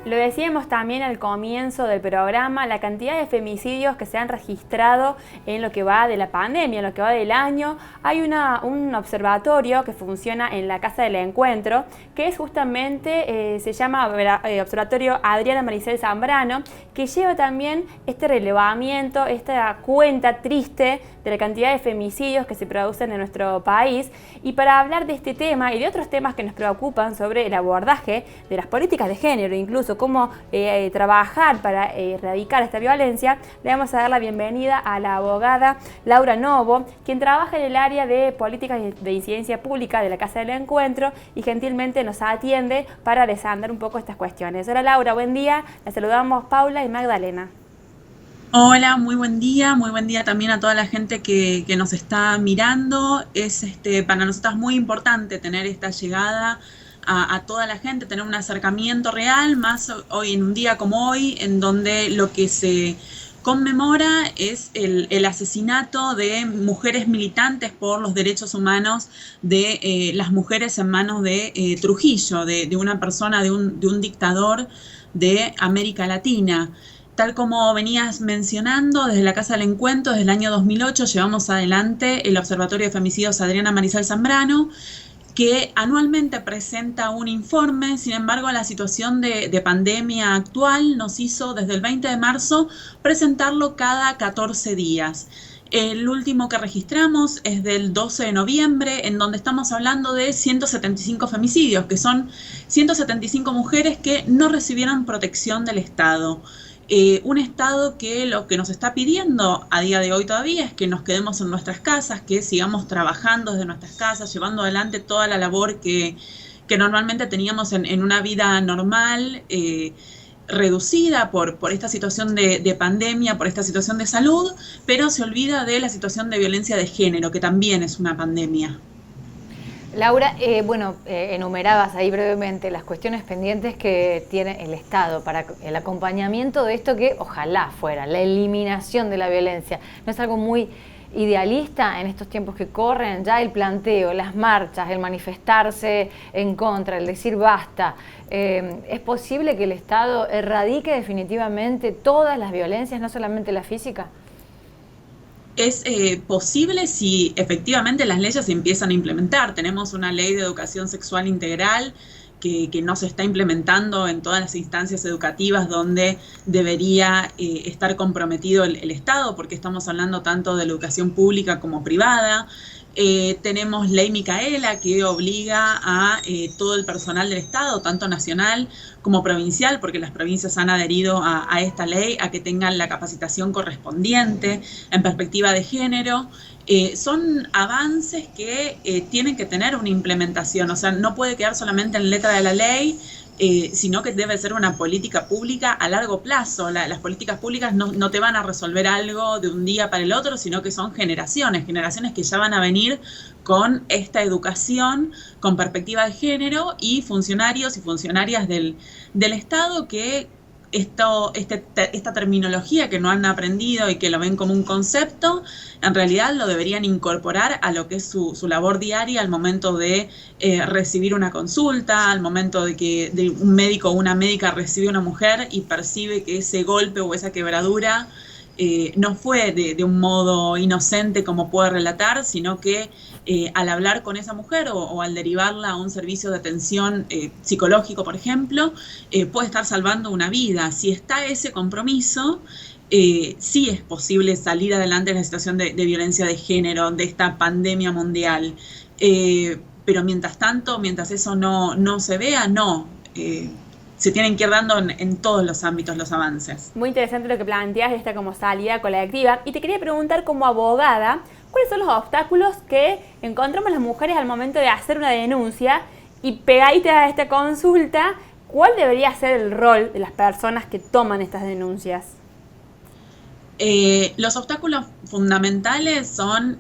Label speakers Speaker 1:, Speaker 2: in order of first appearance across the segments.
Speaker 1: Lo decíamos también al comienzo del programa, la cantidad de femicidios que se han registrado en lo que va de la pandemia, en lo que va del año. Hay un observatorio que funciona en la Casa del Encuentro, que es justamente, se llama Observatorio Adriana Maricel Zambrano, que lleva también este relevamiento, esta cuenta triste de la cantidad de femicidios que se producen en nuestro país. Y para hablar de este tema y de otros temas que nos preocupan sobre el abordaje de las políticas de género, incluso cómo trabajar para erradicar esta violencia, le vamos a dar la bienvenida a la abogada Laura Novo, quien trabaja en el área de políticas de incidencia pública de la Casa del Encuentro y gentilmente nos atiende para desandar un poco estas cuestiones. Hola Laura, buen día. La saludamos Paula y Magdalena.
Speaker 2: Hola, muy buen día también a toda la gente que nos está mirando. Es para nosotros muy importante tener esta llegada a toda la gente, tener un acercamiento real, más hoy en un día como hoy, en donde lo que se conmemora es el asesinato de mujeres militantes por los derechos humanos de las mujeres en manos de Trujillo, de una persona, de un dictador de América Latina. Tal como venías mencionando, desde la Casa del Encuentro, desde el año 2008, llevamos adelante el Observatorio de Femicidios Adriana Maricel Zambrano, que anualmente presenta un informe. Sin embargo, la situación de pandemia actual nos hizo, desde el 20 de marzo, presentarlo cada 14 días. El último que registramos es del 12 de noviembre, en donde estamos hablando de 175 femicidios, que son 175 mujeres que no recibieron protección del Estado. Un Estado que lo que nos está pidiendo a día de hoy todavía es que nos quedemos en nuestras casas, que sigamos trabajando desde nuestras casas, llevando adelante toda la labor que normalmente teníamos en una vida normal, reducida por esta situación de pandemia, por esta situación de salud, pero se olvida de la situación de violencia de género, que también es una pandemia.
Speaker 3: Laura, enumerabas ahí brevemente las cuestiones pendientes que tiene el Estado para el acompañamiento de esto que ojalá fuera la eliminación de la violencia. ¿No es algo muy idealista en estos tiempos que corren? Ya el planteo, las marchas, el manifestarse en contra, el decir basta. ¿Es posible que el Estado erradique definitivamente todas las violencias, no solamente la física?
Speaker 2: Es posible si efectivamente las leyes se empiezan a implementar. Tenemos una ley de educación sexual integral que no se está implementando en todas las instancias educativas donde debería estar comprometido el Estado, porque estamos hablando tanto de la educación pública como privada. Tenemos ley Micaela, que obliga a todo el personal del Estado, tanto nacional como provincial, porque las provincias han adherido a esta ley, a que tengan la capacitación correspondiente en perspectiva de género. Son avances que tienen que tener una implementación, o sea, no puede quedar solamente en letra de la ley, sino que debe ser una política pública a largo plazo. Las políticas públicas no te van a resolver algo de un día para el otro, sino que son generaciones que ya van a venir con esta educación con perspectiva de género, y funcionarios y funcionarias del Estado que esta terminología que no han aprendido y que lo ven como un concepto, en realidad lo deberían incorporar a lo que es su labor diaria al momento de recibir una consulta, al momento de un médico o una médica recibe a una mujer y percibe que ese golpe o esa quebradura no fue de un modo inocente como puede relatar, sino que al hablar con esa mujer o al derivarla a un servicio de atención psicológico, por ejemplo, puede estar salvando una vida. Si está ese compromiso, sí es posible salir adelante de la situación de violencia de género, de esta pandemia mundial. Pero mientras tanto, mientras eso no se vea, se tienen que ir dando en todos los ámbitos los avances.
Speaker 1: Muy interesante lo que planteas de esta como salida colectiva. Y te quería preguntar, como abogada, ¿cuáles son los obstáculos que encontramos las mujeres al momento de hacer una denuncia? Y pegadita a esta consulta, ¿cuál debería ser el rol de las personas que toman estas denuncias?
Speaker 2: Los obstáculos fundamentales son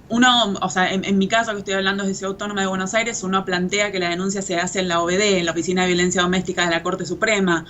Speaker 2: uno, o sea, en mi caso que estoy hablando desde Ciudad Autónoma de Buenos Aires, uno plantea que la denuncia se hace en la OVD, en la Oficina de Violencia Doméstica de la Corte Suprema,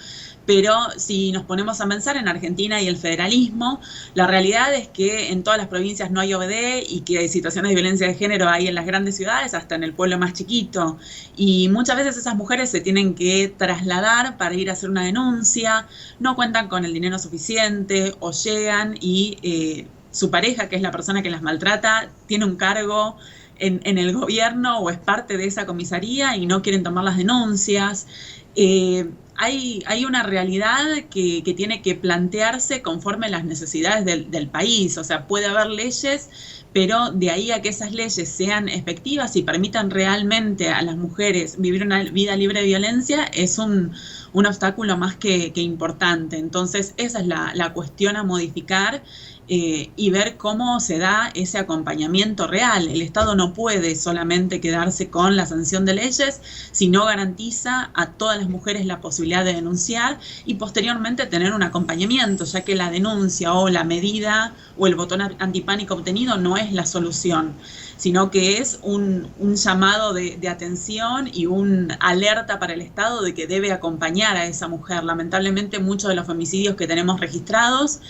Speaker 2: pero si nos ponemos a pensar en Argentina y el federalismo, la realidad es que en todas las provincias no hay OVD y que hay situaciones de violencia de género hay en las grandes ciudades, hasta en el pueblo más chiquito, y muchas veces esas mujeres se tienen que trasladar para ir a hacer una denuncia, no cuentan con el dinero suficiente o llegan y su pareja, que es la persona que las maltrata, tiene un cargo en el gobierno o es parte de esa comisaría y no quieren tomar las denuncias. Hay una realidad que tiene que plantearse conforme a las necesidades del país. O sea, puede haber leyes, pero de ahí a que esas leyes sean efectivas y permitan realmente a las mujeres vivir una vida libre de violencia es un obstáculo más que importante. Entonces, esa es la cuestión a modificar. Y ver cómo se da ese acompañamiento real. El Estado no puede solamente quedarse con la sanción de leyes, sino garantiza a todas las mujeres la posibilidad de denunciar y posteriormente tener un acompañamiento, ya que la denuncia o la medida o el botón antipánico obtenido no es la solución, sino que es un llamado de atención y un alerta para el Estado de que debe acompañar a esa mujer. Lamentablemente muchos de los femicidios que tenemos registrados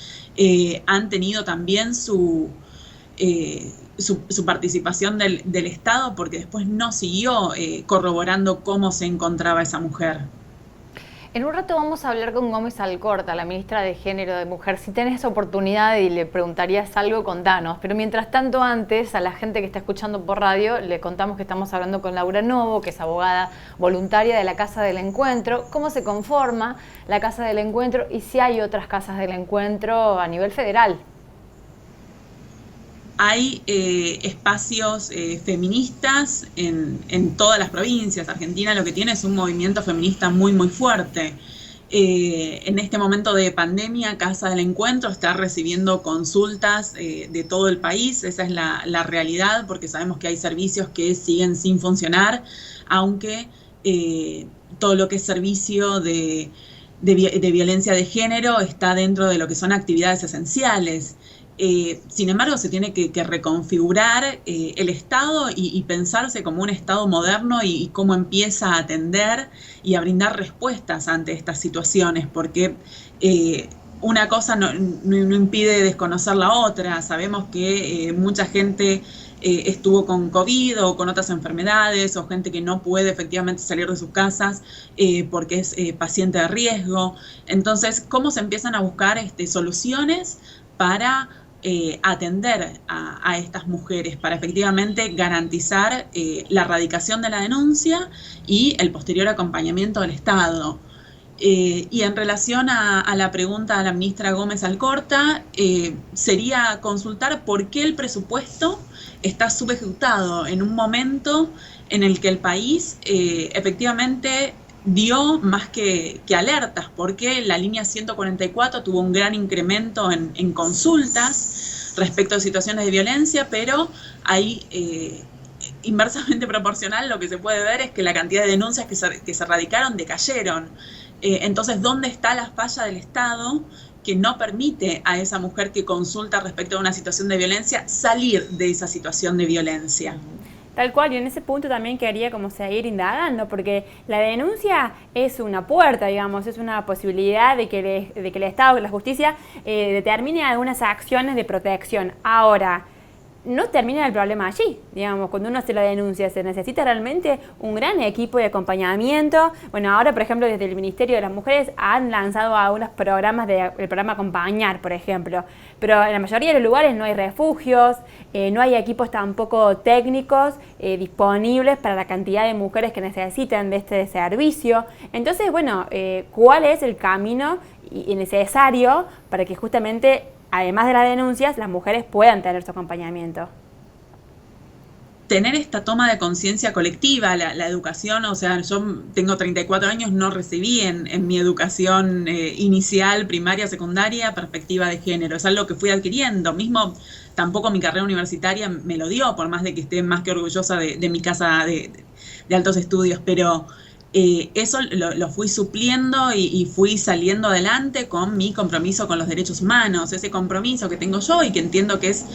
Speaker 2: han tenido también su participación del Estado, porque después no siguió corroborando cómo se encontraba esa mujer.
Speaker 3: En un rato vamos a hablar con Gómez Alcorta, la ministra de Género de Mujer. Si tenés oportunidad y le preguntarías algo, contanos. Pero mientras tanto, antes, a la gente que está escuchando por radio, le contamos que estamos hablando con Laura Novo, que es abogada voluntaria de la Casa del Encuentro, cómo se conforma la Casa del Encuentro y si hay otras casas del encuentro a nivel federal.
Speaker 2: Hay espacios feministas en todas las provincias. Argentina lo que tiene es un movimiento feminista muy, muy fuerte. En este momento de pandemia, Casa del Encuentro está recibiendo consultas de todo el país. Esa es la realidad, porque sabemos que hay servicios que siguen sin funcionar, aunque todo lo que es servicio de violencia de género está dentro de lo que son actividades esenciales. Sin embargo, se tiene que reconfigurar el Estado y pensarse como un Estado moderno y cómo empieza a atender y a brindar respuestas ante estas situaciones, porque una cosa no impide desconocer la otra. Sabemos que mucha gente estuvo con COVID o con otras enfermedades, o gente que no puede efectivamente salir de sus casas porque es paciente de riesgo. Entonces, ¿cómo se empiezan a buscar soluciones para atender a estas mujeres, para efectivamente garantizar la erradicación de la denuncia y el posterior acompañamiento del Estado? Y en relación a la pregunta de la ministra Gómez Alcorta, sería consultar por qué el presupuesto está subejecutado en un momento en el que el país efectivamente dio más que alertas, porque la línea 144 tuvo un gran incremento en consultas respecto a situaciones de violencia, pero hay inversamente proporcional. Lo que se puede ver es que la cantidad de denuncias que se radicaron decayeron. Entonces, ¿dónde está la falla del Estado que no permite a esa mujer que consulta respecto a una situación de violencia salir de esa situación de violencia?
Speaker 1: Tal cual, y en ese punto también quería como seguir indagando, porque la denuncia es una puerta, digamos, es una posibilidad de que el Estado, que la justicia, determine algunas acciones de protección. Ahora, no termina el problema allí, digamos, cuando uno hace la denuncia, se necesita realmente un gran equipo de acompañamiento. Bueno, ahora, por ejemplo, desde el Ministerio de las Mujeres han lanzado algunos programas, el programa Acompañar, por ejemplo, pero en la mayoría de los lugares no hay refugios, no hay equipos tampoco técnicos disponibles para la cantidad de mujeres que necesitan de este servicio. Entonces, bueno, ¿cuál es el camino necesario para que justamente, además de las denuncias, las mujeres puedan tener su acompañamiento?
Speaker 2: Tener esta toma de conciencia colectiva, la educación. O sea, yo tengo 34 años, no recibí en mi educación inicial, primaria, secundaria, perspectiva de género. Es algo que fui adquiriendo. Mismo, tampoco mi carrera universitaria me lo dio, por más de que esté más que orgullosa de mi casa de altos estudios, pero eso lo fui supliendo y fui saliendo adelante con mi compromiso con los derechos humanos, ese compromiso que tengo yo y que entiendo que es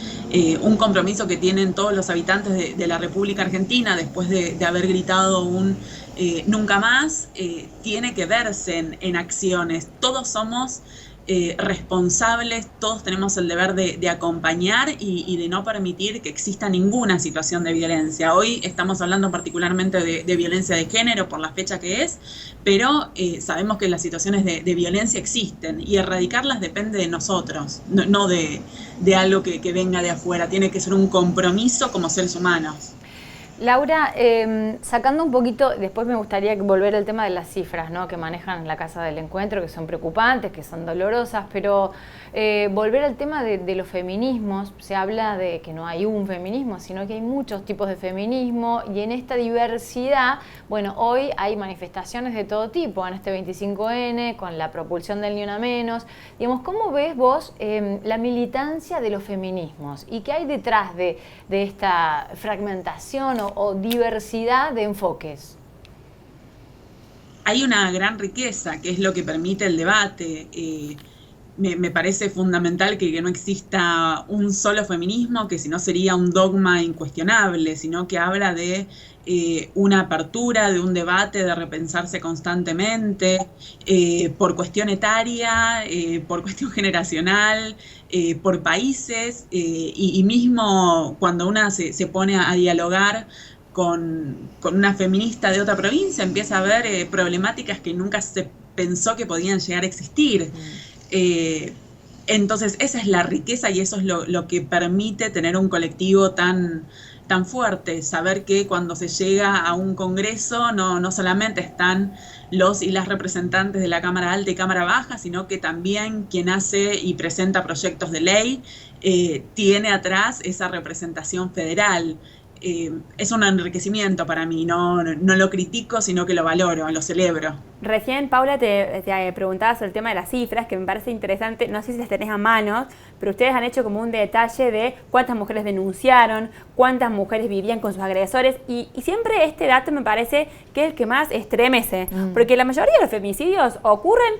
Speaker 2: un compromiso que tienen todos los habitantes de la República Argentina después de haber gritado un nunca más, tiene que verse en acciones. Todos somos responsables, todos tenemos el deber de acompañar y de no permitir que exista ninguna situación de violencia. Hoy estamos hablando particularmente de violencia de género por la fecha que es, pero sabemos que las situaciones de violencia existen y erradicarlas depende de nosotros, no de algo que venga de afuera. Tiene que ser un compromiso como seres humanos.
Speaker 3: Laura, sacando un poquito, después me gustaría volver al tema de las cifras, ¿no?, que manejan en la Casa del Encuentro, que son preocupantes, que son dolorosas, pero volver al tema de los feminismos. Se habla de que no hay un feminismo, sino que hay muchos tipos de feminismo, y en esta diversidad, bueno, hoy hay manifestaciones de todo tipo, en este 25N, con la propulsión del Ni Una Menos. Digamos, ¿cómo ves vos la militancia de los feminismos? ¿Y qué hay detrás de esta fragmentación o diversidad de enfoques?
Speaker 2: Hay una gran riqueza, que es lo que permite el debate. Me parece fundamental que no exista un solo feminismo, que si no sería un dogma incuestionable, sino que habla de una apertura, de un debate, de repensarse constantemente, por cuestión etaria, por cuestión generacional, por países, y mismo cuando una se pone a dialogar con una feminista de otra provincia, empieza a ver problemáticas que nunca se pensó que podían llegar a existir. Entonces esa es la riqueza y eso es lo que permite tener un colectivo tan fuerte, saber que cuando se llega a un congreso no solamente están los y las representantes de la Cámara Alta y Cámara Baja, sino que también quien hace y presenta proyectos de ley tiene atrás esa representación federal. Es un enriquecimiento para mí, no lo critico, sino que lo valoro, lo celebro.
Speaker 1: Recién, Paula, te preguntaba sobre el tema de las cifras, que me parece interesante, no sé si las tenés a mano, pero ustedes han hecho como un detalle de cuántas mujeres denunciaron, cuántas mujeres vivían con sus agresores, y siempre este dato me parece que es el que más estremece, porque la mayoría de los femicidios ocurren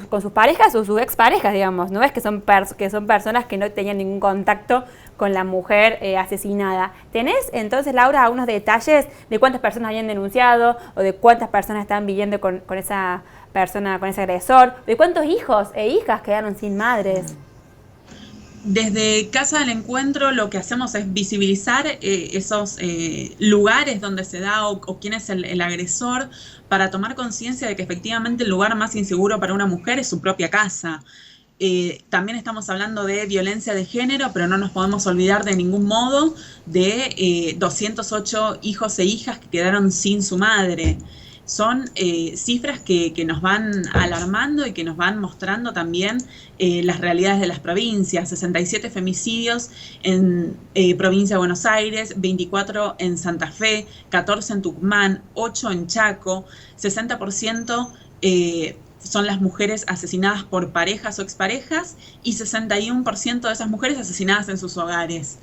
Speaker 1: con sus parejas o sus exparejas, digamos, no es que son personas que no tenían ningún contacto con la mujer asesinada. ¿Tenés entonces, Laura, algunos detalles de cuántas personas habían denunciado o de cuántas personas estaban viviendo con esa persona, con ese agresor, de cuántos hijos e hijas quedaron sin madres?
Speaker 2: Desde Casa del Encuentro lo que hacemos es visibilizar esos lugares donde se da o quién es el agresor, para tomar conciencia de que efectivamente el lugar más inseguro para una mujer es su propia casa. También estamos hablando de violencia de género, pero no nos podemos olvidar de ningún modo de 208 hijos e hijas que quedaron sin su madre. Son cifras que nos van alarmando y que nos van mostrando también las realidades de las provincias. 67 femicidios en provincia de Buenos Aires, 24 en Santa Fe, 14 en Tucumán, 8 en Chaco, 60% son las mujeres asesinadas por parejas o exparejas y 61% de esas mujeres asesinadas en sus hogares.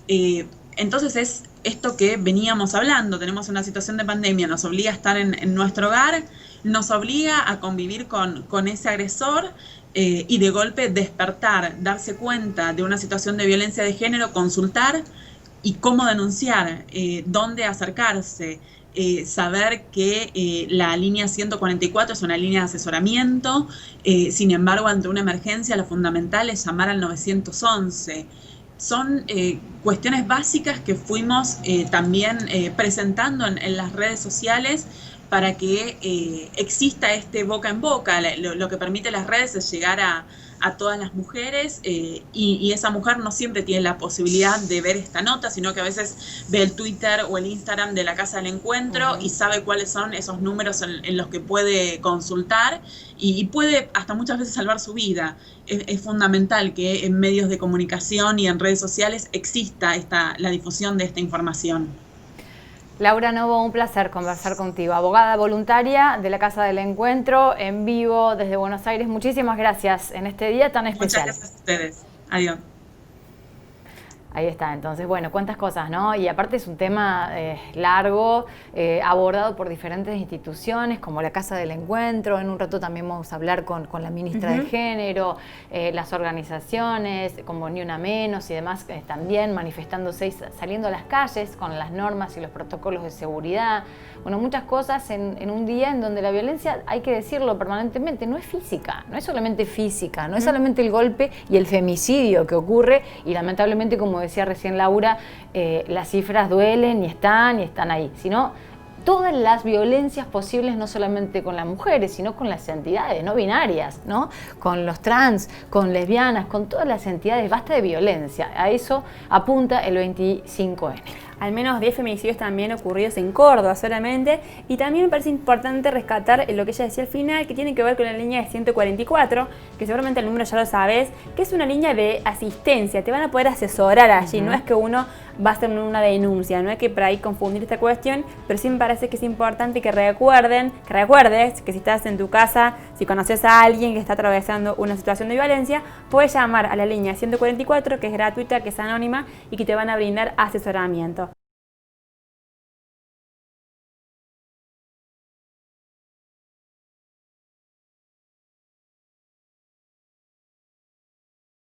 Speaker 2: Entonces es esto que veníamos hablando, tenemos una situación de pandemia, nos obliga a estar en nuestro hogar, nos obliga a convivir con ese agresor y de golpe despertar, darse cuenta de una situación de violencia de género, consultar y cómo denunciar, dónde acercarse. Saber que la línea 144 es una línea de asesoramiento, sin embargo, ante una emergencia lo fundamental es llamar al 911. Son cuestiones básicas que fuimos también presentando en las redes sociales para que exista este boca en boca. Lo que permite las redes es llegar a todas las mujeres y esa mujer no siempre tiene la posibilidad de ver esta nota, sino que a veces ve el Twitter o el Instagram de la Casa del Encuentro y sabe cuáles son esos números en los que puede consultar y puede hasta muchas veces salvar su vida. Es fundamental que en medios de comunicación y en redes sociales exista la difusión de esta información.
Speaker 3: Laura Novo, un placer conversar contigo, abogada voluntaria de la Casa del Encuentro, en vivo desde Buenos Aires. Muchísimas gracias en este día tan especial.
Speaker 2: Muchas gracias a ustedes. Adiós.
Speaker 3: Ahí está, entonces, bueno, cuántas cosas, ¿no? Y aparte es un tema largo, abordado por diferentes instituciones, como la Casa del Encuentro. En un rato también vamos a hablar con la ministra de Género, las organizaciones, como Ni Una Menos y demás, también manifestándose y saliendo a las calles con las normas y los protocolos de seguridad. Bueno, muchas cosas en un día en donde la violencia, hay que decirlo permanentemente, no es física, no es solamente física, no es solamente el golpe y el femicidio que ocurre, y lamentablemente, como decía recién Laura, las cifras duelen y están ahí, sino todas las violencias posibles, no solamente con las mujeres, sino con las entidades no binarias, ¿no? Con los trans, con lesbianas, con todas las entidades. Basta de violencia. A eso apunta el 25N.
Speaker 1: Al menos 10 femicidios también ocurridos en Córdoba solamente, y también me parece importante rescatar lo que ella decía al final, que tiene que ver con la línea de 144, que seguramente el número ya lo sabes, que es una línea de asistencia, te van a poder asesorar allí, no es que uno va a hacer una denuncia, no hay que por ahí confundir esta cuestión, pero sí me parece que es importante que recuerdes que si estás en tu casa, si conoces a alguien que está atravesando una situación de violencia, puedes llamar a la línea 144, que es gratuita, que es anónima y que te van a brindar asesoramiento.